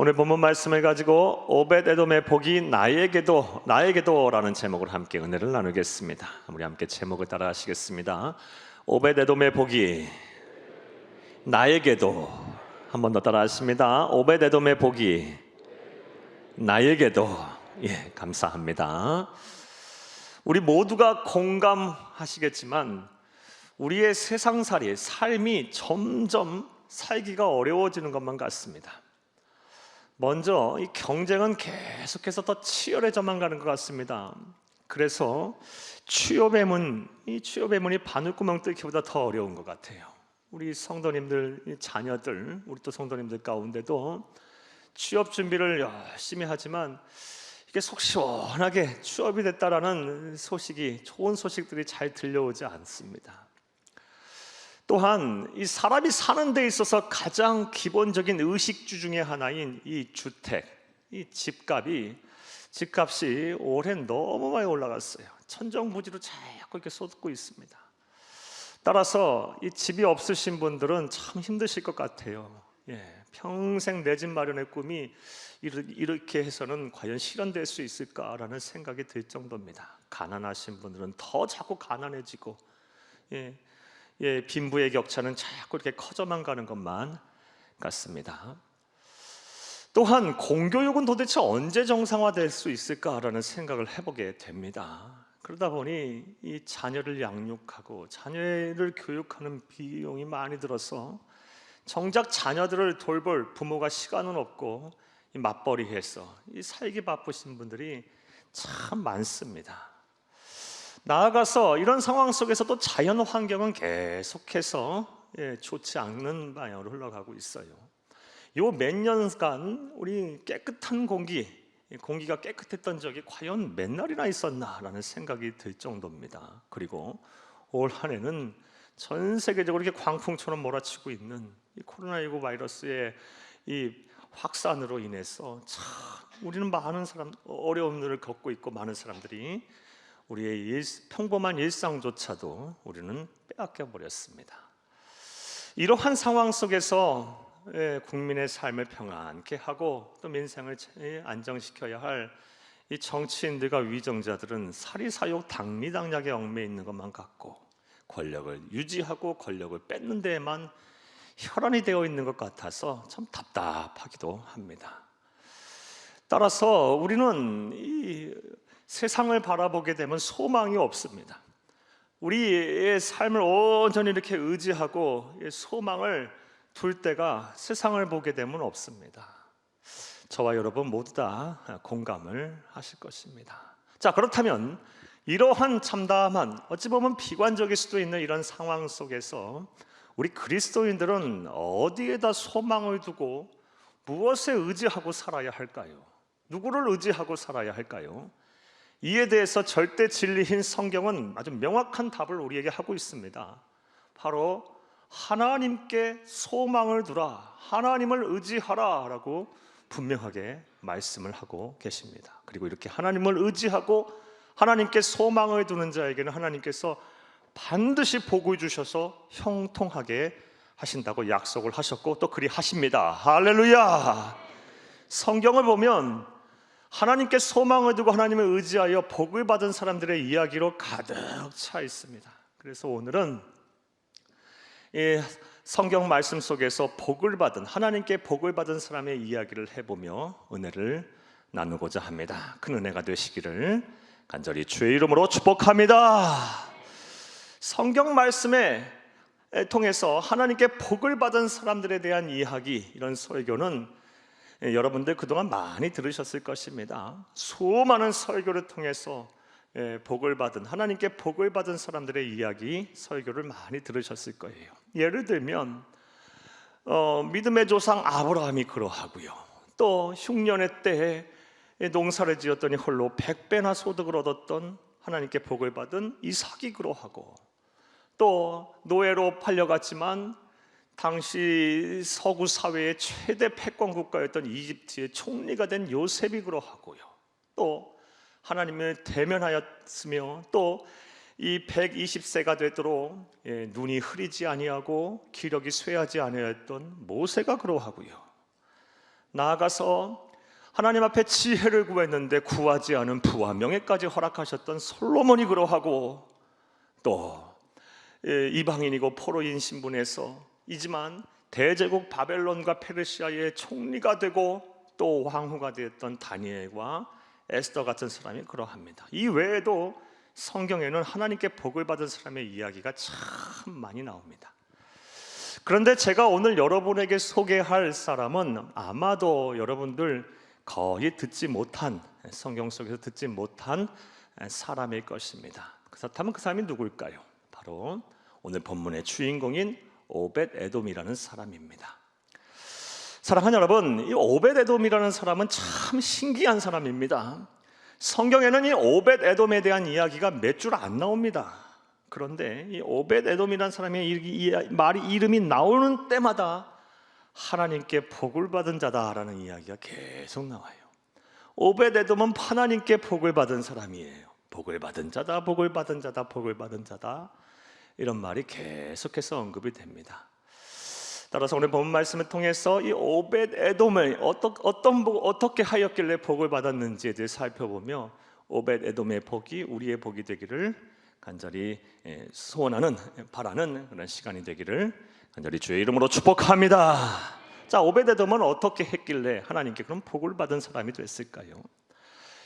오늘 본문 말씀을 가지고 오벳에돔의 복이 나에게도 라는 제목으로 함께 은혜를 나누겠습니다. 우리 함께 제목을 따라 하시겠습니다. 오벳에돔의 복이 나에게도. 한 번 더 따라 하십니다. 오벳에돔의 복이 나에게도. 예, 감사합니다. 우리 모두가 공감하시겠지만 우리의 세상살이, 삶이 점점 살기가 어려워지는 것만 같습니다. 먼저 이 경쟁은 계속해서 더 치열해져만 가는 것 같습니다. 그래서 취업의 문이 바늘구멍 뚫기보다 더 어려운 것 같아요. 우리 성도님들, 자녀들, 우리 또 성도님들 가운데도 취업 준비를 열심히 하지만 이게 속 시원하게 취업이 됐다라는 소식이, 좋은 소식들이 잘 들려오지 않습니다. 또한 이 사람이 사는 데 있어서 가장 기본적인 의식주 중에 하나인 이 주택, 이 집값이 올해 너무 많이 올라갔어요. 천정부지로 자꾸 이렇게 쏟고 있습니다. 따라서 이 집이 없으신 분들은 참 힘드실 것 같아요. 평생 내 집 마련의 꿈이 이렇게 해서는 과연 실현될 수 있을까라는 생각이 들 정도입니다. 가난하신 분들은 더 자꾸 가난해지고, 빈부의 격차는 자꾸 이렇게 커져만 가는 것만 같습니다. 또한 공교육은 도대체 언제 정상화될 수 있을까라는 생각을 해보게 됩니다. 그러다 보니 이 자녀를 양육하고 자녀를 교육하는 비용이 많이 들어서 정작 자녀들을 돌볼 부모가 시간은 없고 이 맞벌이해서 이 살기 바쁘신 분들이 참 많습니다. 나아가서 이런 상황 속에서도 자연 환경은 계속해서 좋지 않는 방향으로 흘러가고 있어요. 요 몇 년간 우리 깨끗한 공기가 깨끗했던 적이 과연 몇 날이나 있었나라는 생각이 들 정도입니다. 그리고 올 한 해는 전 세계적으로 이렇게 광풍처럼 몰아치고 있는 이 코로나19 바이러스의 이 확산으로 인해서 참 우리는 많은 어려움들을 겪고 있고, 많은 사람들이 우리의 평범한 일상조차도 우리는 빼앗겨 버렸습니다. 이러한 상황 속에서 국민의 삶을 평안케 하고 또 민생을 안정시켜야 할 이 정치인들과 위정자들은 사리사욕 당리당략에 얽매여 있는 것만 같고, 권력을 유지하고 권력을 뺏는 데에만 혈안이 되어 있는 것 같아서 참 답답하기도 합니다. 따라서 우리는 이 세상을 바라보게 되면 소망이 없습니다. 우리의 삶을 온전히 이렇게 의지하고 소망을 둘 때가 세상을 보게 되면 없습니다. 저와 여러분 모두 다 공감을 하실 것입니다. 자, 그렇다면 이러한 참담한, 어찌 보면 비관적일 수도 있는 이런 상황 속에서 우리 그리스도인들은 어디에다 소망을 두고 무엇에 의지하고 살아야 할까요? 누구를 의지하고 살아야 할까요? 이에 대해서 절대 진리인 성경은 아주 명확한 답을 우리에게 하고 있습니다. 바로 하나님께 소망을 두라, 하나님을 의지하라 라고 분명하게 말씀을 하고 계십니다. 그리고 이렇게 하나님을 의지하고 하나님께 소망을 두는 자에게는 하나님께서 반드시 복을 주셔서 형통하게 하신다고 약속을 하셨고 또 그리 하십니다. 할렐루야! 성경을 보면 하나님께 소망을 두고 하나님을 의지하여 복을 받은 사람들의 이야기로 가득 차 있습니다. 그래서 오늘은 이 성경 말씀 속에서 하나님께 복을 받은 사람의 이야기를 해보며 은혜를 나누고자 합니다. 큰 은혜가 되시기를 간절히 주의 이름으로 축복합니다. 성경 말씀에 통해서 하나님께 복을 받은 사람들에 대한 이야기, 이런 설교는 여러분들 그동안 많이 들으셨을 것입니다. 수많은 설교를 통해서 하나님께 복을 받은 사람들의 이야기, 설교를 많이 들으셨을 거예요. 예를 들면 믿음의 조상 아브라함이 그러하고요, 또 흉년의 때에 농사를 지었더니 홀로 100배나 소득을 얻었던 하나님께 복을 받은 이삭이 그러하고, 또 노예로 팔려갔지만 당시 서구 사회의 최대 패권 국가였던 이집트의 총리가 된 요셉이 그러하고요, 또 하나님을 대면하였으며 또 이 120세가 되도록 눈이 흐리지 아니하고 기력이 쇠하지 아니하였던 모세가 그러하고요, 나아가서 하나님 앞에 지혜를 구했는데 구하지 않은 부와 명예까지 허락하셨던 솔로몬이 그러하고, 또 이방인이고 포로인 신분에서 이지만 대제국 바벨론과 페르시아의 총리가 되고 또 왕후가 되었던 다니엘과 에스더 같은 사람이 그러합니다. 이 외에도 성경에는 하나님께 복을 받은 사람의 이야기가 참 많이 나옵니다. 그런데 제가 오늘 여러분에게 소개할 사람은 아마도 여러분들 거의 듣지 못한, 성경 속에서 듣지 못한 사람일 것입니다. 그렇다면 그 사람이 누굴까요? 바로 오늘 본문의 주인공인 오벳 에돔이라는 사람입니다. 사랑하는 여러분, 이 오벳 에돔이라는 사람은 참 신기한 사람입니다. 성경에는 이 오벳 에돔에 대한 이야기가 몇 줄 안 나옵니다. 그런데 이 오벳 에돔이라는 사람의 이름이 나오는 때마다 하나님께 복을 받은 자다라는 이야기가 계속 나와요. 오벳 에돔은 하나님께 복을 받은 사람이에요. 복을 받은 자다, 복을 받은 자다, 복을 받은 자다, 이런 말이 계속해서 언급이 됩니다. 따라서 오늘 본 말씀을 통해서 이 오벳 에돔을 어떻게 하였길래 복을 받았는지에 대해 살펴보며 오벳 에돔의 복이 우리의 복이 되기를 간절히 소원하는, 바라는 그런 시간이 되기를 간절히 주의 이름으로 축복합니다. 자, 오벳 에돔은 어떻게 했길래 하나님께 그런 복을 받은 사람이 됐을까요?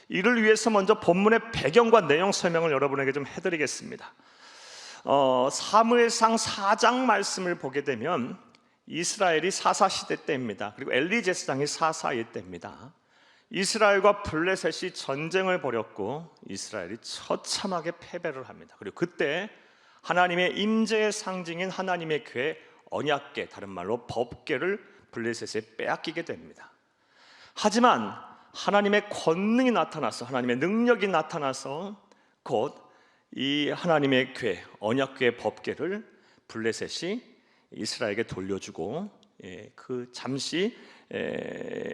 이를 위해서 먼저 본문의 배경과 내용 설명을 여러분에게 좀 해드리겠습니다. 사무엘상 4장 말씀을 보게 되면 이스라엘이 사사시대 때입니다. 그리고 엘리 제사장이 사사일 때입니다. 이스라엘과 블레셋이 전쟁을 벌였고 이스라엘이 처참하게 패배를 합니다. 그리고 그때 하나님의 임재의 상징인 하나님의 궤 언약궤, 다른 말로 법궤를 블레셋에 빼앗기게 됩니다. 하지만 하나님의 권능이 나타나서, 하나님의 능력이 나타나서 곧 이 하나님의 궤, 언약궤 법궤를 블레셋이 이스라엘에게 돌려주고, 그 잠시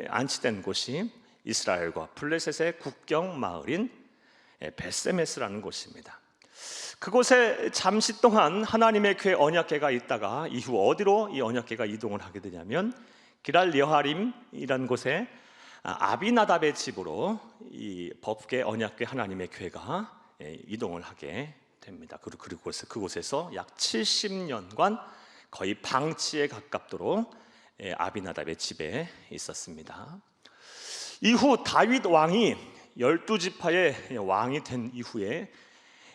안치된 곳이 이스라엘과 블레셋의 국경 마을인 벳세메스라는 곳입니다. 그곳에 잠시 동안 하나님의 궤 언약궤가 있다가 이후 어디로 이 언약궤가 이동을 하게 되냐면 기랄 여하림이라는 곳에 아비나답의 집으로 이 법궤 언약궤 하나님의 궤가 이동을 하게 됩니다. 그리고 그곳에서 약 70년간 거의 방치에 가깝도록 아비나답의 집에 있었습니다. 이후 다윗 왕이 12지파의 왕이 된 이후에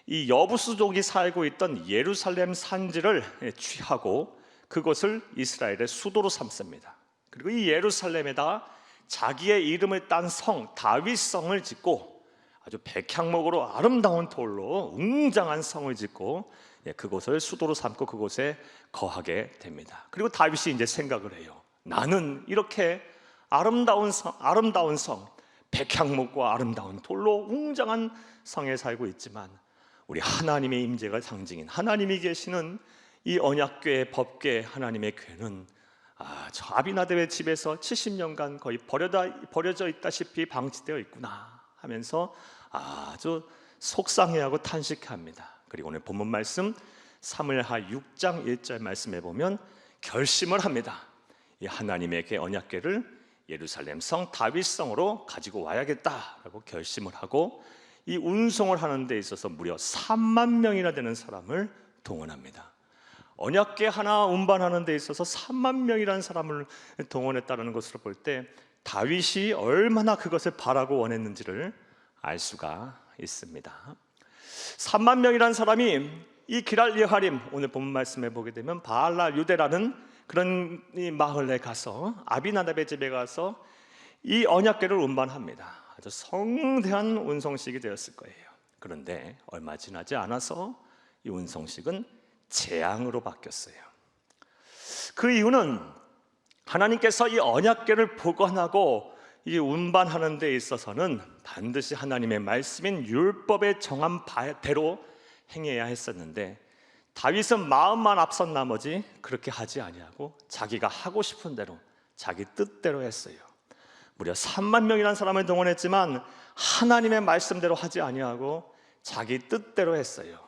이 여부수족이 살고 있던 예루살렘 산지를 취하고 그것을 이스라엘의 수도로 삼습니다. 그리고 이 예루살렘에다 자기의 이름을 딴 성 다윗성을 짓고 아주 백향목으로 아름다운 돌로 웅장한 성을 짓고 그곳을 수도로 삼고 그곳에 거하게 됩니다. 그리고 다윗이 이제 생각을 해요. 나는 이렇게 아름다운 성, 백향목과 아름다운 돌로 웅장한 성에 살고 있지만 우리 하나님의 임재가 상징인 하나님이 계시는 이 언약궤 법궤 하나님의 궤는 저 아비나답의 집에서 70년간 거의 버려져 있다시피 방치되어 있구나 하면서 아주 속상해하고 탄식합니다. 그리고 오늘 본문 말씀 사무엘하 6장 1절 말씀에 보면 결심을 합니다. 이 하나님의 궤 언약궤를 예루살렘 성 다윗성으로 가지고 와야겠다라고 결심을 하고 이 운송을 하는 데 있어서 무려 3만 명이나 되는 사람을 동원합니다. 언약궤 하나 운반하는 데 있어서 3만 명이라는 사람을 동원했다는 것으로 볼 때 다윗이 얼마나 그것을 바라고 원했는지를 알 수가 있습니다. 3만 명이라는 사람이 이 기랄 여하림, 오늘 본문 말씀에 보게 되면 바알라 유대라는 그런 이 마을에 가서 아비나답의 집에 가서 이 언약궤를 운반합니다. 아주 성대한 운송식이 되었을 거예요. 그런데 얼마 지나지 않아서 이 운송식은 재앙으로 바뀌었어요. 그 이유는 하나님께서 이 언약궤를 보관하고 이 운반하는 데 있어서는 반드시 하나님의 말씀인 율법에 정한 대로 행해야 했었는데 다윗은 마음만 앞선 나머지 그렇게 하지 아니하고 자기가 하고 싶은 대로 자기 뜻대로 했어요. 무려 3만 명이라는 사람을 동원했지만 하나님의 말씀대로 하지 아니하고 자기 뜻대로 했어요.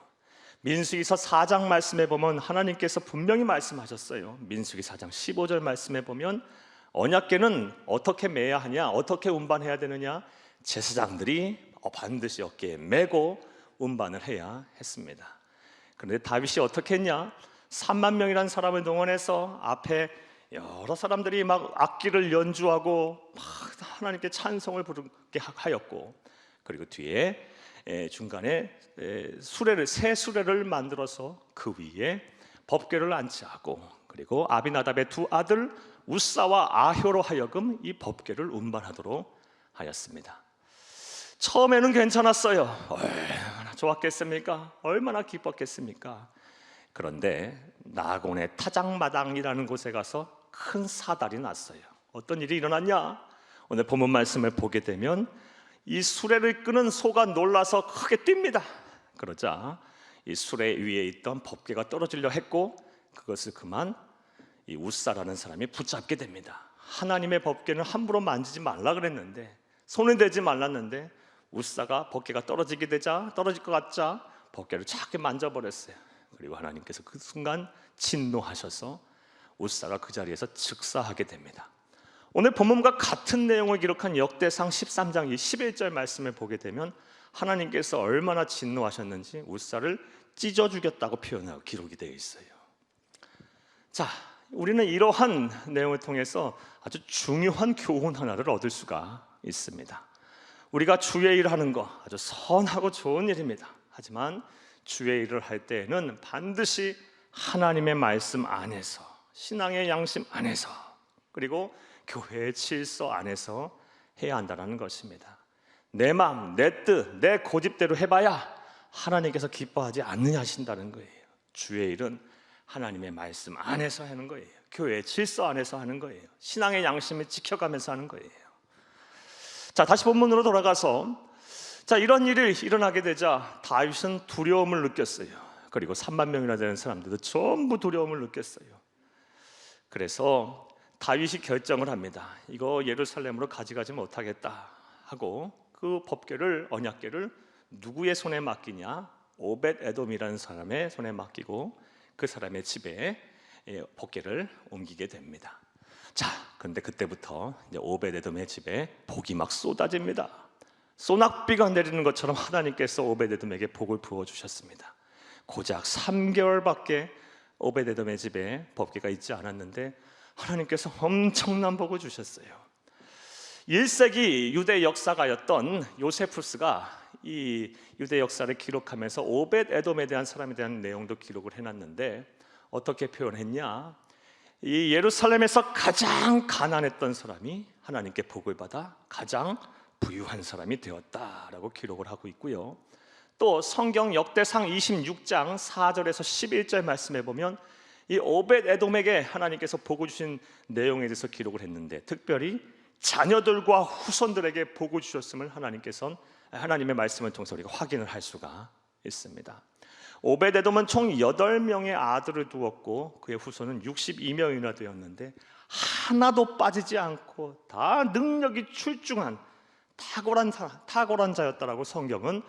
민수기서 4장 말씀에 보면 하나님께서 분명히 말씀하셨어요. 민수기 4장 15절 말씀에 보면 언약궤는 어떻게 매야 하냐, 어떻게 운반해야 되느냐, 제사장들이 반드시 어깨에 메고 운반을 해야 했습니다. 그런데 다윗이 어떻게 했냐? 3만 명이라는 사람을 동원해서 앞에 여러 사람들이 막 악기를 연주하고 막 하나님께 찬송을 부르게 하였고, 그리고 뒤에 중간에 새 수레를 만들어서 그 위에 법궤를 안치하고, 그리고 아비나답의 두 아들 우사와 아효로 하여금 이 법궤를 운반하도록 하였습니다. 처음에는 괜찮았어요. 얼마나 좋았겠습니까? 얼마나 기뻤겠습니까? 그런데 나곤의 타작마당이라는 곳에 가서 큰 사달이 났어요. 어떤 일이 일어났냐? 오늘 본문 말씀을 보게 되면 이 수레를 끄는 소가 놀라서 크게 뜁니다. 그러자 이 수레 위에 있던 법궤가 떨어지려 했고, 그것을 그만 이 우사라는 사람이 붙잡게 됩니다. 하나님의 법궤는 함부로 만지지 말라 그랬는데, 손에 대지 말랐는데, 우사가 법궤가 떨어질 것 같자 법궤를 작게 만져버렸어요. 그리고 하나님께서 그 순간 진노하셔서 우사가 그 자리에서 즉사하게 됩니다. 오늘 본문과 같은 내용을 기록한 역대상 13장 11절 말씀을 보게 되면 하나님께서 얼마나 진노하셨는지 우사를 찢어 죽였다고 표현하고 기록이 되어 있어요. 자, 우리는 이러한 내용을 통해서 아주 중요한 교훈 하나를 얻을 수가 있습니다. 우리가 주의 일을 하는 거 아주 선하고 좋은 일입니다. 하지만 주의 일을 할 때에는 반드시 하나님의 말씀 안에서, 신앙의 양심 안에서, 그리고 교회의 질서 안에서 해야 한다는 것입니다. 내 마음, 내 뜻, 내 고집대로 해봐야 하나님께서 기뻐하지 않으신다는 거예요. 주의 일은 하나님의 말씀 안에서 하는 거예요. 교회의 질서 안에서 하는 거예요. 신앙의 양심을 지켜가면서 하는 거예요. 자, 다시 본문으로 돌아가서, 자, 이런 일이 일어나게 되자 다윗은 두려움을 느꼈어요. 그리고 3만 명이나 되는 사람들도 전부 두려움을 느꼈어요. 그래서 다윗이 결정을 합니다. 이거 예루살렘으로 가져가지 못하겠다 하고 그 법궤를, 언약궤를 누구의 손에 맡기냐? 오벳 에돔이라는 사람의 손에 맡기고 그 사람의 집에 법궤를 옮기게 됩니다. 자, 그런데 그때부터 이제 오벳 에돔의 집에 복이 막 쏟아집니다. 소낙비가 내리는 것처럼 하나님께서 오벳 에돔에게 복을 부어 주셨습니다. 고작 3개월밖에 오벳 에돔의 집에 법궤가 있지 않았는데 하나님께서 엄청난 복을 주셨어요. 1세기 유대 역사가였던 요세푸스가 이 유대 역사를 기록하면서 오벳 에돔에 대한 사람에 대한 내용도 기록을 해놨는데 어떻게 표현했냐? 이 예루살렘에서 가장 가난했던 사람이 하나님께 복을 받아 가장 부유한 사람이 되었다라고 기록을 하고 있고요. 또 성경 역대상 26장 4절에서 11절 말씀해 보면 이 오벳 에돔에게 하나님께서 복을 주신 내용에 대해서 기록을 했는데, 특별히 자녀들과 후손들에게 복을 주셨음을 하나님께서는 하나님의 말씀을 통해서 우리가 확인을 할 수가 있습니다. 오벳 에돔은 총 8명의 아들을 두었고 그의 후손은 62명이나 되었는데 하나도 빠지지 않고 다 능력이 출중한 탁월한 자였다라고 성경은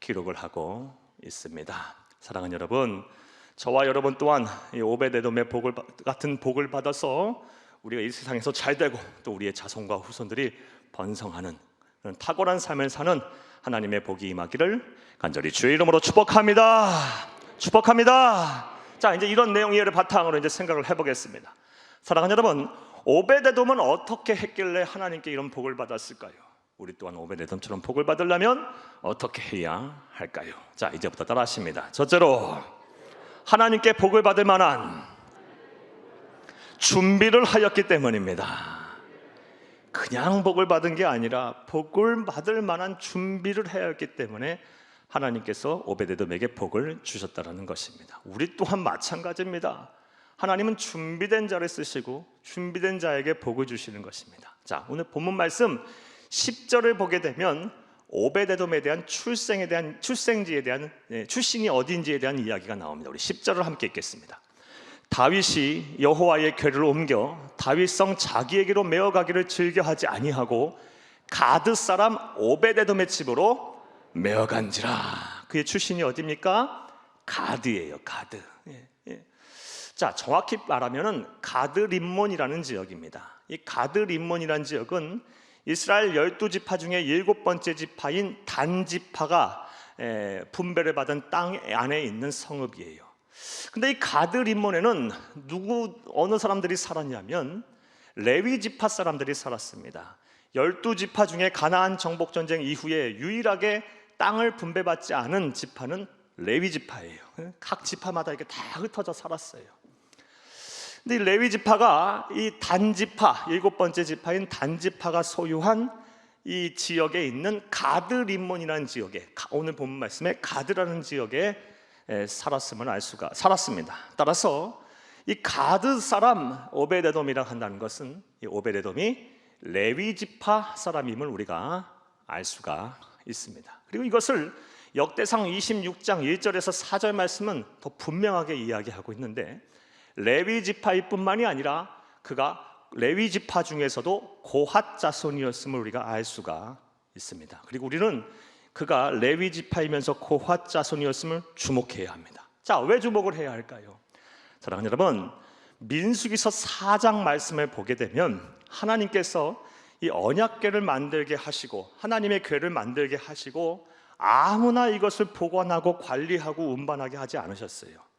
기록을 하고 있습니다. 사랑하는 여러분, 저와 여러분 또한 이 오벳 에돔의 같은 복을 받아서 우리가 이 세상에서 잘 되고 또 우리의 자손과 후손들이 번성하는 그런 탁월한 삶을 사는 하나님의 복이 임하기를 간절히 주의 이름으로 축복합니다. 축복합니다. 자, 이제 이런 내용을 바탕으로 이제 생각을 해보겠습니다. 사랑하는 여러분, 오벳 에돔은 어떻게 했길래 하나님께 이런 복을 받았을까요? 우리 또한 오벳 에돔처럼 복을 받으려면 어떻게 해야 할까요? 자, 이제부터 따라하십니다. 첫째로, 하나님께 복을 받을 만한 준비를 하였기 때문입니다. 그냥 복을 받은 게 아니라 복을 받을 만한 준비를 해야 했기 때문에 하나님께서 오벳 에돔에게 복을 주셨다는 것입니다. 우리 또한 마찬가지입니다. 하나님은 준비된 자를 쓰시고 준비된 자에게 복을 주시는 것입니다. 자, 오늘 본문 말씀 10절을 보게 되면 오벳 에돔에 대한 출생지에 대한 출신이 어딘지에 대한 이야기가 나옵니다. 우리 10절을 함께 읽겠습니다. 다윗이 여호와의 궤를 옮겨 다윗성 자기에게로 메어가기를 즐겨하지 아니하고 가드 사람 오벳 에돔의 집으로 메어간지라. 그의 출신이 어디입니까? 가드예요. 가드. 자, 정확히 말하면은 가드 림몬이라는 지역입니다. 이 가드 림몬이라는 지역은 이스라엘 12지파 중에 7번째 지파인 단 지파가 분배를 받은 땅 안에 있는 성읍이에요. 근데 이 가드 림몬에는 어느 사람들이 살았냐면 레위 지파 사람들이 살았습니다. 12지파 중에 가나안 정복 전쟁 이후에 유일하게 땅을 분배받지 않은 지파는 레위 지파예요. 각 지파마다 이렇게 다 흩어져 살았어요. 근데 이 레위 지파가 이 단지파, 7번째 지파인 단지파가 소유한 이 지역에 있는 가드 림몬이라는 지역에, 오늘 본 말씀에 가드라는 지역에 살았습니다. 따라서 이 가드 사람 오베데돔이라 한다는 것은 이 오베데돔이 레위 지파 사람임을 우리가 알 수가 있습니다. 그리고 이것을 역대상 26장 1절에서 4절 말씀은 더 분명하게 이야기하고 있는데, 레위 지파일 뿐만이 아니라 그가 레위 지파 중에서도 고핫 자손이었음을 우리가 알 수가 있습니다. 그리고 우리는 그가 레위 지파이면서 고핫 자손이었음을 주목해야 합니다. 자, 왜 주목을 해야 할까요? 사랑하는 여러분, 민수기서 4장 말씀을 보게 되면 하나님께서 이 언약궤를 만들게 하시고 하나님의 궤를 만들게 하시고 아무나 이것을 보관하고 관리하고 운반하게 하지 않으셨어요.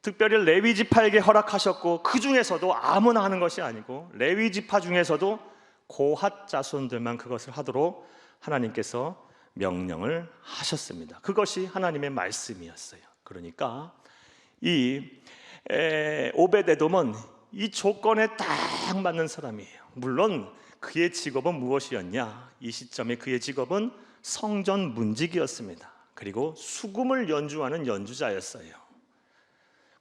특별히 레위 지파에게 허락하셨고, 그 중에서도 아무나 하는 것이 아니고 레위 지파 중에서도 고핫 자손들만 그것을 하도록 하나님께서 명령을 하셨습니다. 그것이 하나님의 말씀이었어요. 그러니까 이 오베데돔은 이 조건에 딱 맞는 사람이에요. 물론 그의 직업은 무엇이었냐? 이 시점에 그의 직업은 성전 문지기였습니다. 그리고 수금을 연주하는 연주자였어요.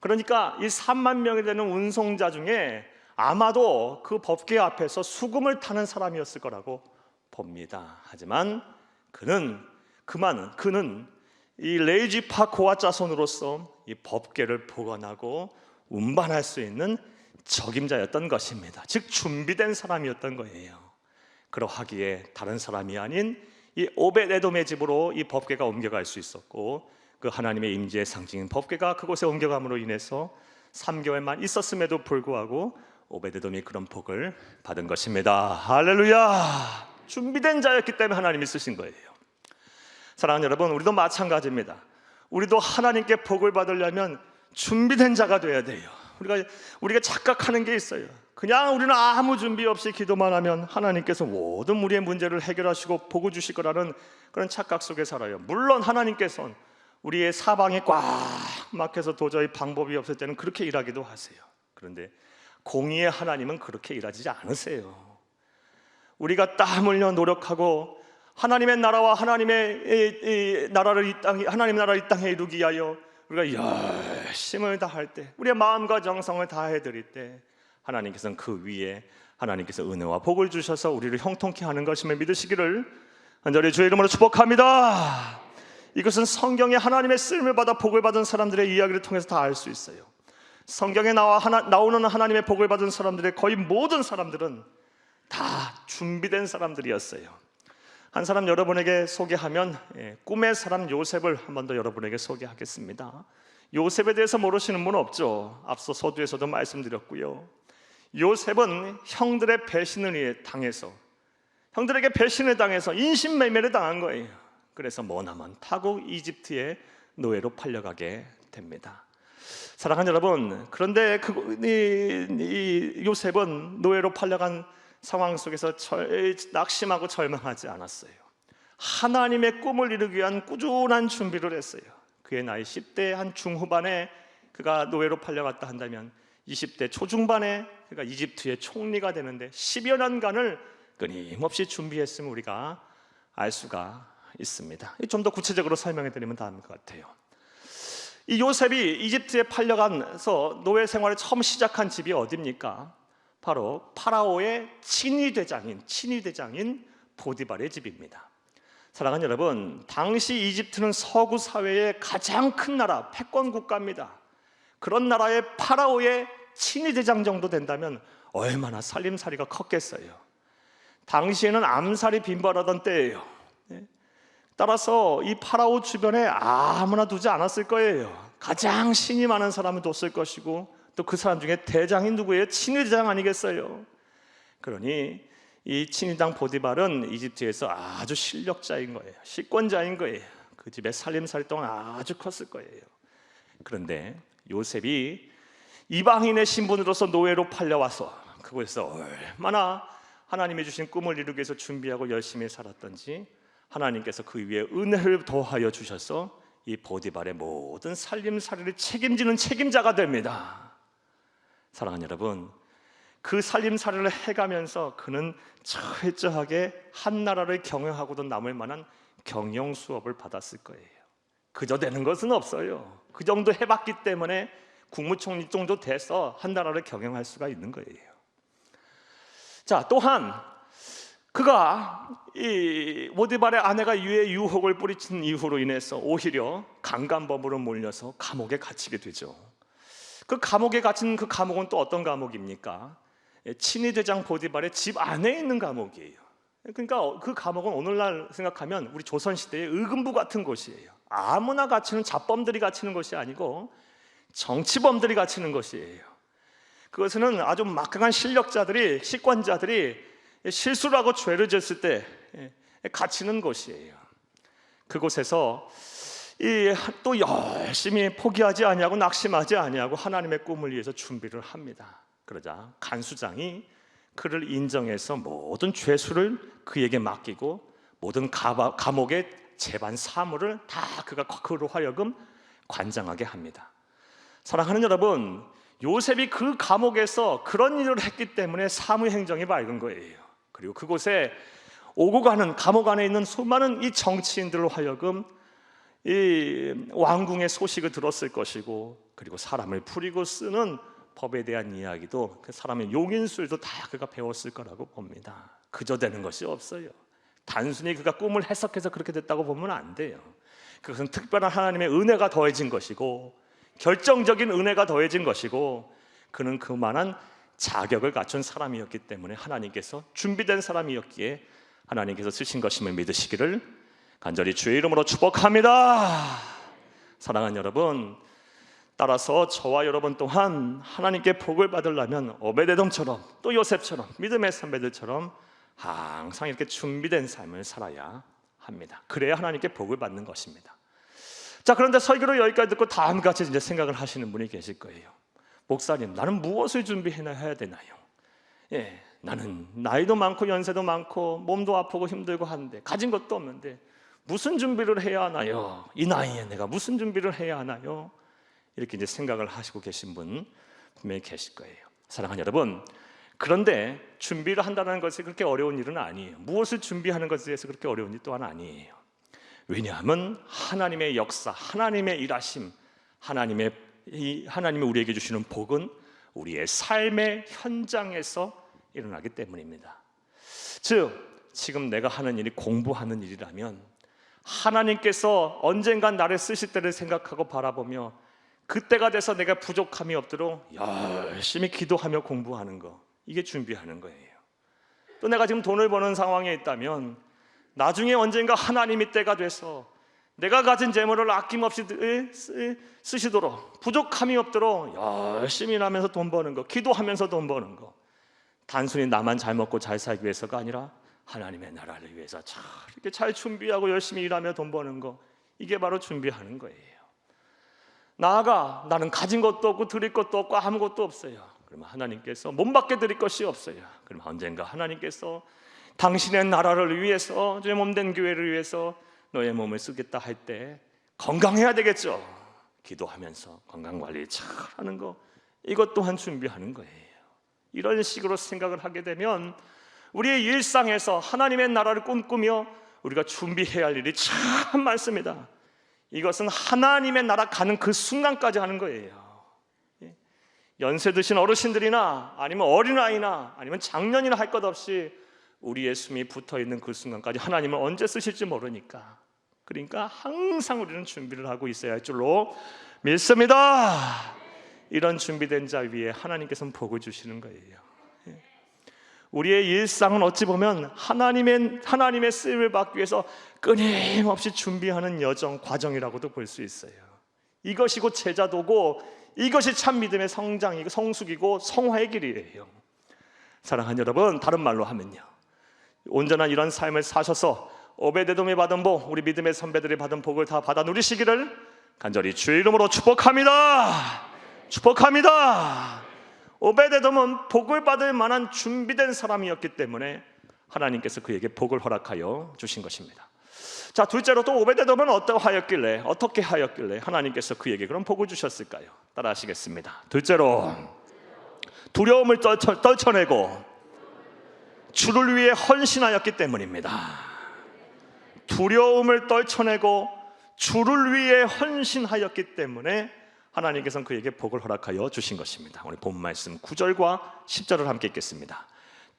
그러니까 이 3만 명이 되는 운송자 중에 아마도 그 법궤 앞에서 수금을 타는 사람이었을 거라고 봅니다. 하지만 그는 이 레위 지파 고핫 자손으로서 이 법궤를 보관하고 운반할 수 있는 적임자였던 것입니다. 즉 준비된 사람이었던 거예요. 그러하기에 다른 사람이 아닌 이 오베데돔의 집으로 이 법궤가 옮겨갈 수 있었고, 그 하나님의 임재의 상징인 법궤가 그곳에 옮겨감으로 인해서 3개월만 있었음에도 불구하고 오베데돔이 그런 복을 받은 것입니다. 할렐루야! 준비된 자였기 때문에 하나님이 쓰신 거예요. 사랑하는 여러분, 우리도 마찬가지입니다. 우리도 하나님께 복을 받으려면 준비된 자가 돼야 돼요. 우리가 착각하는 게 있어요. 그냥 우리는 아무 준비 없이 기도만 하면 하나님께서 모든 우리의 문제를 해결하시고 복을 주실 거라는 그런 착각 속에 살아요. 물론 하나님께서는 우리의 사방이 꽉 막혀서 도저히 방법이 없을 때는 그렇게 일하기도 하세요. 그런데 공의의 하나님은 그렇게 일하지 않으세요. 우리가 땀 흘려 노력하고 하나님의 나라와 하나님의 나라를 하나님의 나라를 이 땅에 이루기 위하여 우리가 열심을 다할 때, 우리의 마음과 정성을 다해 드릴 때, 하나님께서는 그 위에 하나님께서 은혜와 복을 주셔서 우리를 형통케 하는 것임을 믿으시기를 간절히 주의 이름으로 축복합니다. 이것은 성경에 하나님의 쓰임을 받아 복을 받은 사람들의 이야기를 통해서 다 알 수 있어요. 성경에 나오는 하나님의 복을 받은 사람들의 거의 모든 사람들은 다 준비된 사람들이었어요. 한 사람 여러분에게 소개하면 꿈의 사람 요셉을 한 번 더 여러분에게 소개하겠습니다. 요셉에 대해서 모르시는 분 없죠? 앞서 서두에서도 말씀드렸고요. 요셉은 형들의 배신을 당해서, 형들에게 배신을 당해서 인신매매를 당한 거예요. 그래서 머나먼 타국 이집트의 노예로 팔려가게 됩니다. 사랑하는 여러분, 그런데 이 요셉은 노예로 팔려간 상황 속에서 낙심하고 절망하지 않았어요. 하나님의 꿈을 이루기 위한 꾸준한 준비를 했어요. 그의 나이 10대 한 중후반에 그가 노예로 팔려갔다 한다면 20대 초중반에 그가 이집트의 총리가 되는데 10여 년간을 끊임없이 준비했음을 우리가 알 수가 있습니다. 좀 더 구체적으로 설명해 드리면 다음일 것 같아요. 이 요셉이 이집트에 팔려가서 노예 생활을 처음 시작한 집이 어디입니까? 바로 파라오의 친위대장인 보디발의 집입니다. 사랑하는 여러분, 당시 이집트는 서구 사회의 가장 큰 나라, 패권 국가입니다. 그런 나라의 파라오의 친위대장 정도 된다면 얼마나 살림살이가 컸겠어요. 당시에는 암살이 빈발하던 때예요. 따라서 이 파라오 주변에 아무나 두지 않았을 거예요. 가장 신이 많은 사람을 뒀을 것이고, 또 그 사람 중에 대장이 누구예요? 친위대장 아니겠어요? 그러니 이 친위당 보디발은 이집트에서 아주 실력자인 거예요. 식권자인 거예요. 그 집의 살림살이 동안 아주 컸을 거예요. 그런데 요셉이 이방인의 신분으로서 노예로 팔려와서 그곳에서 얼마나 하나님이 주신 꿈을 이루기 위해서 준비하고 열심히 살았던지 하나님께서 그 위에 은혜를 더하여 주셔서 이 보디발의 모든 살림살이를 책임지는 책임자가 됩니다. 사랑하는 여러분, 그 살림살이를 해가면서 그는 철저하게 한 나라를 경영하고도 남을 만한 경영 수업을 받았을 거예요. 그저 되는 것은 없어요. 그 정도 해봤기 때문에 국무총리 정도 돼서 한 나라를 경영할 수가 있는 거예요. 자, 또한 그가 이 보디발의 아내가 유해 유혹을 뿌리친 이후로 인해서 오히려 강간범으로 몰려서 감옥에 갇히게 되죠. 그 감옥에 갇힌 그 감옥은 또 어떤 감옥입니까? 친위대장 보디발의 집 안에 있는 감옥이에요. 그러니까 그 감옥은 오늘날 생각하면 우리 조선시대의 의금부 같은 곳이에요. 아무나 갇히는 잡범들이 갇히는 것이 아니고 정치범들이 갇히는 것이에요. 그것은 아주 막강한 실력자들이, 식권자들이 실수를 하고 죄를 졌을 때 갇히는 곳이에요. 그곳에서 또 열심히 포기하지 아니하고 낙심하지 아니하고 하나님의 꿈을 위해서 준비를 합니다. 그러자 간수장이 그를 인정해서 모든 죄수를 그에게 맡기고 모든 감옥의 재반 사무를 다 그가 그로 하여금 관장하게 합니다. 사랑하는 여러분, 요셉이 그 감옥에서 그런 일을 했기 때문에 사무행정이 맑은 거예요. 그리고 그곳에 오고 가는 감옥 안에 있는 수많은 이 정치인들로 하여금 이 왕궁의 소식을 들었을 것이고, 그리고 사람을 부리고 쓰는 법에 대한 이야기도 그 사람의 용인술도 다 그가 배웠을 거라고 봅니다. 그저 되는 것이 없어요. 단순히 그가 꿈을 해석해서 그렇게 됐다고 보면 안 돼요. 그것은 특별한 하나님의 은혜가 더해진 것이고 결정적인 은혜가 더해진 것이고 그는 그만한 자격을 갖춘 사람이었기 때문에 하나님께서 준비된 사람이었기에 하나님께서 쓰신 것임을 믿으시기를 간절히 주의 이름으로 축복합니다. 사랑하는 여러분, 따라서 저와 여러분 또한 하나님께 복을 받으려면 오베데돔처럼 또 요셉처럼 믿음의 선배들처럼 항상 이렇게 준비된 삶을 살아야 합니다. 그래야 하나님께 복을 받는 것입니다. 자, 그런데 설교를 여기까지 듣고 다음과 같이 이제 생각을 하시는 분이 계실 거예요. 목사님, 나는 무엇을 준비해야 되나요? 나는 나이도 많고 연세도 많고 몸도 아프고 힘들고 하는데 가진 것도 없는데 무슨 준비를 해야 하나요? 이 나이에 내가 무슨 준비를 해야 하나요? 이렇게 이제 생각을 하시고 계신 분 분명히 계실 거예요. 사랑하는 여러분, 그런데 준비를 한다는 것이 그렇게 어려운 일은 아니에요. 무엇을 준비하는 것에 대해서 그렇게 어려운 일 또한 아니에요. 왜냐하면 하나님의 역사, 하나님의 일하심, 하나님이 우리에게 주시는 복은 우리의 삶의 현장에서 일어나기 때문입니다. 즉, 지금 내가 하는 일이 공부하는 일이라면 하나님께서 언젠간 나를 쓰실 때를 생각하고 바라보며 그때가 돼서 내가 부족함이 없도록 열심히 기도하며 공부하는 거, 이게 준비하는 거예요. 또 내가 지금 돈을 버는 상황에 있다면 나중에 언젠가 하나님이 때가 돼서 내가 가진 재물을 아낌없이 쓰시도록 부족함이 없도록 열심히 일하면서 돈 버는 거, 기도하면서 돈 버는 거, 단순히 나만 잘 먹고 잘 살기 위해서가 아니라 하나님의 나라를 위해서 이렇게 잘 준비하고 열심히 일하며 돈 버는 거, 이게 바로 준비하는 거예요. 나아가 나는 가진 것도 없고 드릴 것도 없고 아무것도 없어요. 그러면 하나님께서 몸밖에 드릴 것이 없어요. 그러면 언젠가 하나님께서 당신의 나라를 위해서, 주의 몸된 교회를 위해서 너의 몸을 쓰겠다 할 때 건강해야 되겠죠. 기도하면서 건강관리 잘 하는 거, 이것 또한 준비하는 거예요. 이런 식으로 생각을 하게 되면 우리의 일상에서 하나님의 나라를 꿈꾸며 우리가 준비해야 할 일이 참 많습니다. 이것은 하나님의 나라 가는 그 순간까지 하는 거예요. 연세 드신 어르신들이나 아니면 어린아이나 아니면 장년이나 할 것 없이 우리의 숨이 붙어있는 그 순간까지 하나님은 언제 쓰실지 모르니까, 그러니까 항상 우리는 준비를 하고 있어야 할 줄로 믿습니다. 이런 준비된 자 위에 하나님께서는 복을 주시는 거예요. 우리의 일상은 어찌 보면 하나님의 쓰임을 받기 위해서 끊임없이 준비하는 여정, 과정이라고도 볼 수 있어요. 이것이 곧 제자도고 이것이 참 믿음의 성장이고 성숙이고 성화의 길이에요. 사랑하는 여러분, 다른 말로 하면요, 온전한 이런 삶을 사셔서 오베데돔이 받은 복, 우리 믿음의 선배들이 받은 복을 다 받아 누리시기를 간절히 주의 이름으로 축복합니다. 축복합니다. 오베데돔은 복을 받을 만한 준비된 사람이었기 때문에 하나님께서 그에게 복을 허락하여 주신 것입니다. 자, 둘째로 또 오베데돔은 어떻게 하였길래 하나님께서 그에게 그런 복을 주셨을까요? 따라 하시겠습니다. 둘째로 두려움을 떨쳐내고 주를 위해 헌신하였기 때문입니다. 두려움을 떨쳐내고 주를 위해 헌신하였기 때문에 하나님께서는 그에게 복을 허락하여 주신 것입니다. 오늘 본 말씀 9절과 10절을 함께 읽겠습니다.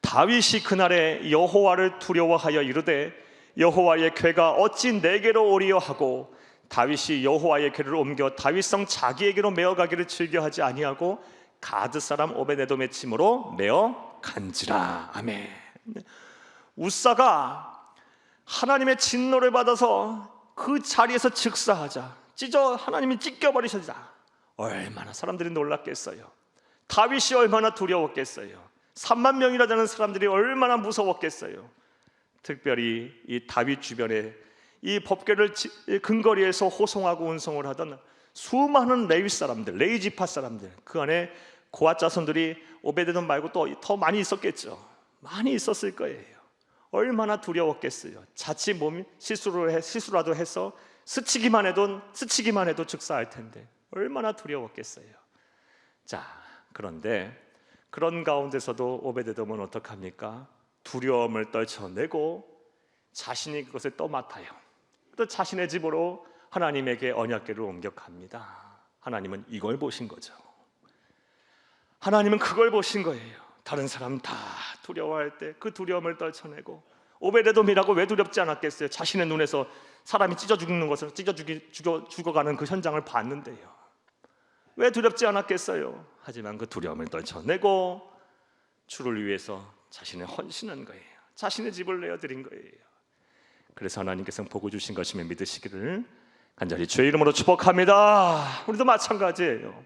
다윗이 그날에 여호와를 두려워하여 이르되 여호와의 궤가 어찌 내게로 오리요 하고 다윗이 여호와의 궤를 옮겨 다윗성 자기에게로 메어가기를 즐겨하지 아니하고 가드 사람 오베데돔의 침으로 메어 간지라. 아멘. 우사가 하나님의 진노를 받아서 그 자리에서 즉사하자, 하나님이 찢겨버리셨다. 얼마나 사람들이 놀랐겠어요. 다윗이 얼마나 두려웠겠어요. 3만 명이나 되는 사람들이 얼마나 무서웠겠어요. 특별히 이 다윗 주변에 이 법궤를 근거리에서 호송하고 운송을 하던 수많은 레위 사람들, 레위 지파 사람들, 그 안에 고앗 자손들이 오베데돔 말고 또 더 많이 있었겠죠. 많이 있었을 거예요. 얼마나 두려웠겠어요. 자칫 몸이 실수라도 해서 스치기만 해도 즉사할 텐데 얼마나 두려웠겠어요. 자, 그런데 그런 가운데서도 오베데돔은 어떡합니까? 두려움을 떨쳐내고 자신이 그것을 떠맡아요. 또 자신의 집으로 하나님에게 언약궤를 옮겨갑니다. 하나님은 이걸 보신 거죠. 하나님은 그걸 보신 거예요. 다른 사람 다 두려워할 때 그 두려움을 떨쳐내고, 오베데돔이라고 왜 두렵지 않았겠어요? 자신의 눈에서 사람이 찢어 죽는 것을 죽어가는 그 현장을 봤는데요. 왜 두렵지 않았겠어요? 하지만 그 두려움을 떨쳐내고 주를 위해서 자신을 헌신한 거예요. 자신의 집을 내어드린 거예요. 그래서 하나님께서 복을 주신 것임을 믿으시기를 간절히 주의 이름으로 축복합니다. 우리도 마찬가지예요.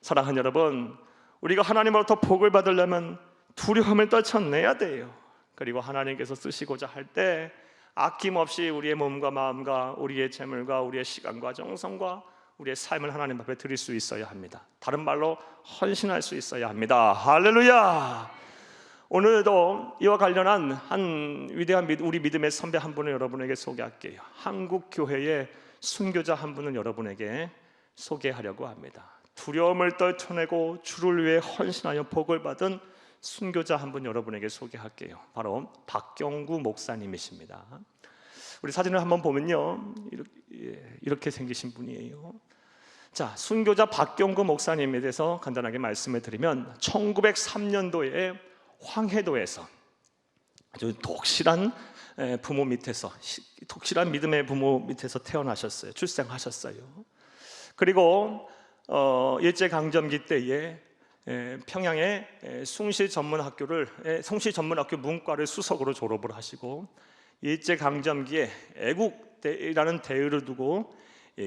사랑하는 여러분, 우리가 하나님으로부터 복을 받으려면 두려움을 떨쳐내야 돼요. 그리고 하나님께서 쓰시고자 할 때 아낌없이 우리의 몸과 마음과 우리의 재물과 우리의 시간과 정성과 우리의 삶을 하나님 앞에 드릴 수 있어야 합니다. 다른 말로 헌신할 수 있어야 합니다. 할렐루야. 오늘도 이와 관련한 한 위대한 우리 믿음의 선배 한 분을 여러분에게 소개할게요. 한국 교회의 순교자 한 분을 여러분에게 소개하려고 합니다. 두려움을 떨쳐내고 주를 위해 헌신하여 복을 받은 순교자 한 분 여러분에게 소개할게요. 바로 박경구 목사님이십니다. 우리 사진을 한번 보면요, 이렇게 생기신 분이에요. 자, 순교자 박경구 목사님에 대해서 간단하게 말씀을 드리면 1903년도에 황해도에서 아주 독실한 부모 밑에서, 독실한 믿음의 부모 밑에서 태어나셨어요. 출생하셨어요. 그리고 일제강점기 때에 평양의 숭실전문학교 문과를 수석으로 졸업을 하시고, 일제강점기에 애국이라는 대의를 두고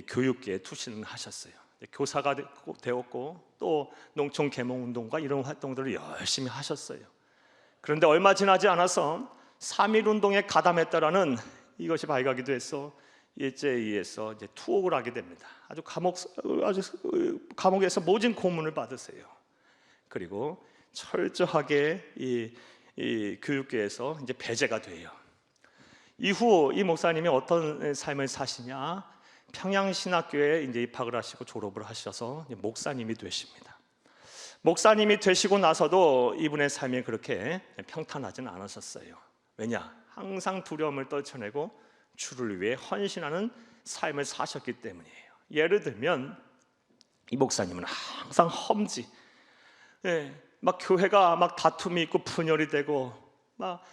교육계에 투신을 하셨어요. 교사가 되었고 또 농촌 계몽운동과 이런 활동들을 열심히 하셨어요. 그런데 얼마 지나지 않아서 3.1운동에 가담했다라는 이것이 발각이 돼서 일제에 의해서 이제 투옥을 하게 됩니다. 아주 감옥에서 모진 고문을 받으세요. 그리고 철저하게 이 교육계에서 이제 배제가 돼요. 이후 이 목사님이 어떤 삶을 사시냐? 평양신학교에 이제 입학을 하시고 졸업을 하셔서 목사님이 되십니다. 목사님이 되시고 나서도 이분의 삶이 그렇게 평탄하지는 않으셨어요. 왜냐? 항상 두려움을 떨쳐내고 주를 위해 헌신하는 삶을 사셨기 때문이에요. 예를 들면 이 목사님은 항상 험지, 막 교회가 막 다툼이 있고 분열이 되고 막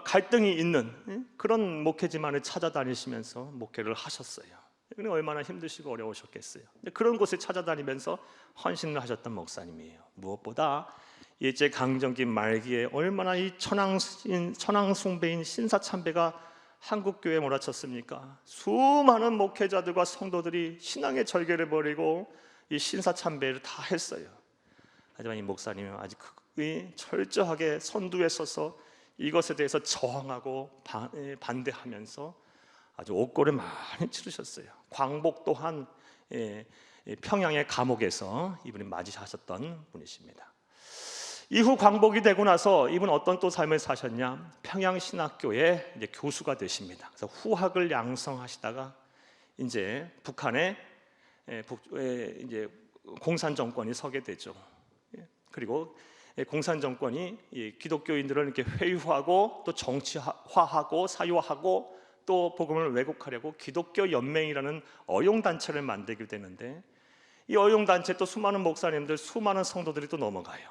갈등이 있는 그런 목회지만을 찾아다니시면서 목회를 하셨어요. 얼마나 힘드시고 어려우셨겠어요. 그런 곳에 찾아다니면서 헌신을 하셨던 목사님이에요. 무엇보다 일제강점기 말기에 얼마나 이 천황숭배인 신사참배가 한국교회에 몰아쳤습니까? 수많은 목회자들과 성도들이 신앙의 절개를 벌이고 이 신사참배를 다 했어요. 하지만 이 목사님은 아직 철저하게 선두에 서서 이것에 대해서 저항하고 반대하면서 아주 옥고를 많이 치르셨어요. 광복 또한 평양의 감옥에서 이분이 맞이하셨던 분이십니다. 이후 광복이 되고 나서 이분 어떤 또 삶을 사셨냐? 평양신학교의 이제 교수가 되십니다. 그래서 후학을 양성하시다가 이제 북한의 이제 공산 정권이 서게 되죠. 그리고 공산 정권이 기독교인들을 이렇게 회유하고 또 정치화하고 사유화하고 또 복음을 왜곡하려고 기독교 연맹이라는 어용 단체를 만들게 되는데, 이 어용 단체 또 수많은 목사님들, 수많은 성도들이 또 넘어가요.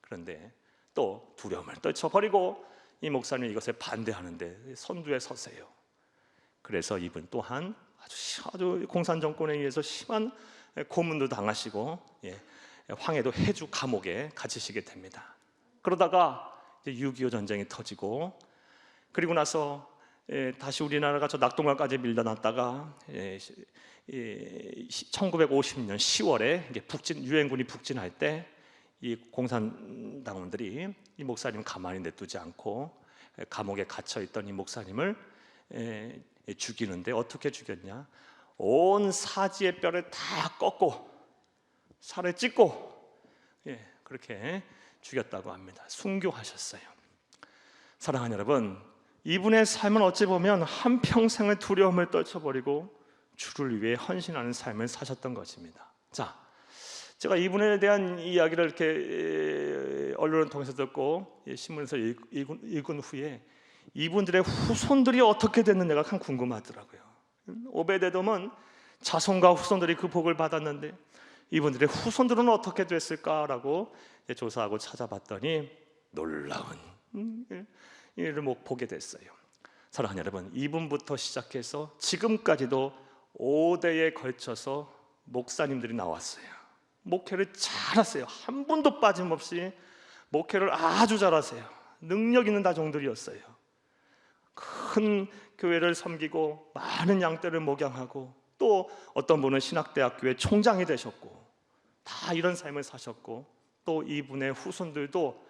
그런데 또 두려움을 떨쳐버리고 이 목사님이 이것에 반대하는데 선두에 서세요. 그래서 이분 또한 아주 공산 정권에 의해서 심한 고문도 당하시고 황해도 해주 감옥에 갇히시게 됩니다. 그러다가 이제 6.25 전쟁이 터지고, 그리고 나서 다시 우리나라가 저 낙동강까지 밀려났다가 1950년 10월에 이제 유엔군이 북진할 때 이 공산당원들이 이 목사님 가만히 냅두지 않고 감옥에 갇혀 있던 이 목사님을 죽이는데, 어떻게 죽였냐? 온 사지의 뼈를 다 꺾고 살을 찢고 그렇게 죽였다고 합니다. 순교하셨어요. 사랑하는 여러분, 이분의 삶은 어찌 보면 한평생을 두려움을 떨쳐버리고 주를 위해 헌신하는 삶을 사셨던 것입니다. 자, 제가 이분에 대한 이야기를 이렇게 언론을 통해서 듣고 신문에서 읽은 후에 이분들의 후손들이 어떻게 됐는지가 참 궁금하더라고요. 오베데돔은 자손과 후손들이 그 복을 받았는데 이분들의 후손들은 어떻게 됐을까라고 조사하고 찾아봤더니 놀라운 일을 보게 됐어요. 사랑하는 여러분, 이분부터 시작해서 지금까지도 5대에 걸쳐서 목사님들이 나왔어요. 목회를 잘하세요. 한 분도 빠짐없이 목회를 아주 잘하세요. 능력 있는 다종들이었어요. 큰 교회를 섬기고 많은 양떼를 목양하고, 또 어떤 분은 신학대학교의 총장이 되셨고, 다 이런 삶을 사셨고, 또 이분의 후손들도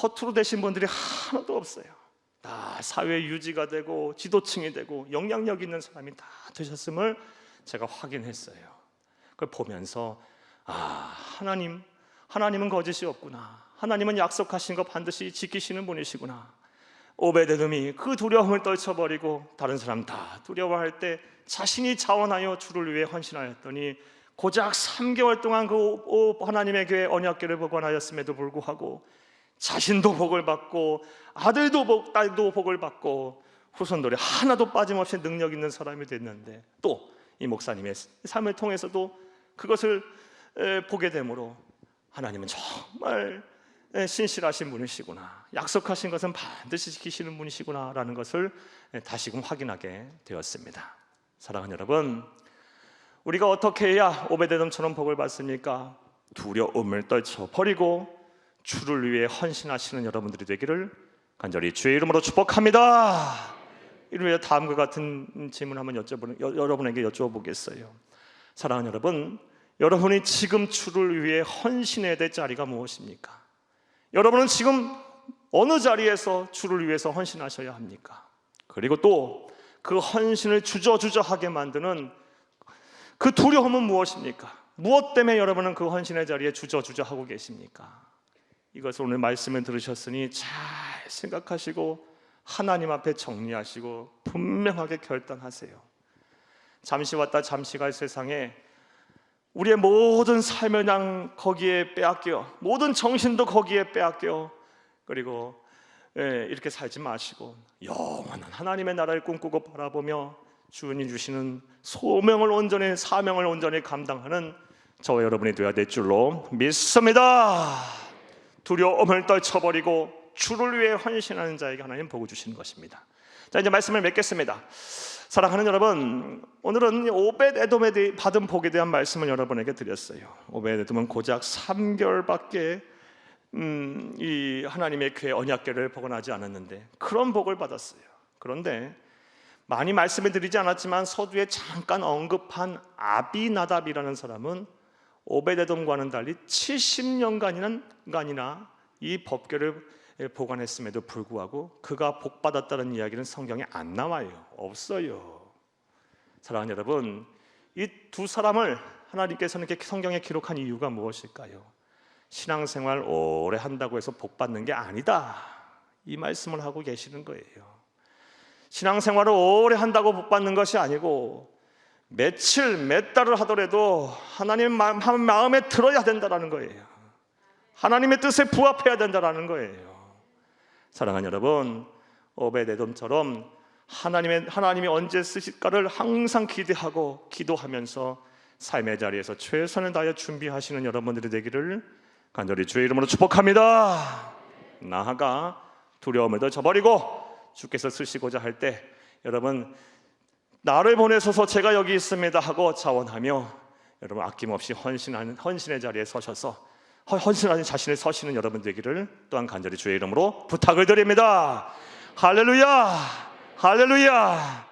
허투루 되신 분들이 하나도 없어요. 다 사회 유지가 되고 지도층이 되고 영향력 있는 사람이 다 되셨음을 제가 확인했어요. 그걸 보면서 하나님은 거짓이 없구나. 하나님은 약속하신 거 반드시 지키시는 분이시구나. 오베데돔이 그 두려움을 떨쳐버리고 다른 사람 다 두려워할 때 자신이 자원하여 주를 위해 헌신하였더니 고작 3개월 동안 그 하나님의 교회 언약궤를 복원하였음에도 불구하고 자신도 복을 받고 아들도 딸도 복을 받고 후손들이 하나도 빠짐없이 능력 있는 사람이 됐는데, 또 이 목사님의 삶을 통해서도 그것을 보게 되므로 하나님은 정말 신실하신 분이시구나, 약속하신 것은 반드시 지키시는 분이시구나 라는 것을 다시금 확인하게 되었습니다. 사랑하는 여러분, 우리가 어떻게 해야 오베데돔처럼 복을 받습니까? 두려움을 떨쳐버리고 주를 위해 헌신하시는 여러분들이 되기를 간절히 주의 이름으로 축복합니다. 이를 위해 다음과 같은 질문 한번 여러분에게 여쭤보겠어요. 사랑하는 여러분, 여러분이 지금 주를 위해 헌신해야 될 자리가 무엇입니까? 여러분은 지금 어느 자리에서 주를 위해서 헌신하셔야 합니까? 그리고 또 그 헌신을 주저주저하게 만드는 그 두려움은 무엇입니까? 무엇 때문에 여러분은 그 헌신의 자리에 주저주저하고 계십니까? 이것을 오늘 말씀을 들으셨으니 잘 생각하시고 하나님 앞에 정리하시고 분명하게 결단하세요. 잠시 왔다 잠시 갈 세상에 우리의 모든 삶을 그냥 거기에 빼앗겨, 모든 정신도 거기에 빼앗겨, 그리고 이렇게 살지 마시고 영원한 하나님의 나라를 꿈꾸고 바라보며 주님 주시는 사명을 온전히 감당하는 저와 여러분이 되어야 될 줄로 믿습니다. 두려움을 떨쳐버리고 주를 위해 헌신하는 자에게 하나님 복을 주시는 것입니다. 자, 이제 말씀을 맺겠습니다. 사랑하는 여러분, 오늘은 오벳에돔에 받은 복에 대한 말씀을 여러분에게 드렸어요. 오벳에돔은 고작 3개월밖에 이 하나님의 교회 언약궤를 복원하지 않았는데 그런 복을 받았어요. 그런데 많이 말씀을 드리지 않았지만 서두에 잠깐 언급한 아비나답이라는 사람은 오베데돔과는 달리 70년간이나 이 법궤를 보관했음에도 불구하고 그가 복받았다는 이야기는 성경에 안 나와요. 없어요. 사랑하는 여러분, 이 두 사람을 하나님께서는 이렇게 성경에 기록한 이유가 무엇일까요? 신앙생활 오래 한다고 해서 복받는 게 아니다, 이 말씀을 하고 계시는 거예요. 신앙생활을 오래 한다고 복받는 것이 아니고 며칠 몇 달을 하더라도 하나님 마음에 들어야 된다는 거예요. 하나님의 뜻에 부합해야 된다는 거예요. 사랑하는 여러분, 오베데돔처럼 하나님이 언제 쓰실까를 항상 기대하고 기도하면서 삶의 자리에서 최선을 다해 준비하시는 여러분들이 되기를 간절히 주의 이름으로 축복합니다. 나아가 두려움을 저버리고 주께서 쓰시고자 할 때 여러분, 나를 보내셔서 제가 여기 있습니다 하고 자원하며 여러분 아낌없이 헌신의 자리에 서셔서 헌신하는 자신을 서시는 여러분 되기를 또한 간절히 주의 이름으로 부탁을 드립니다. 할렐루야, 할렐루야.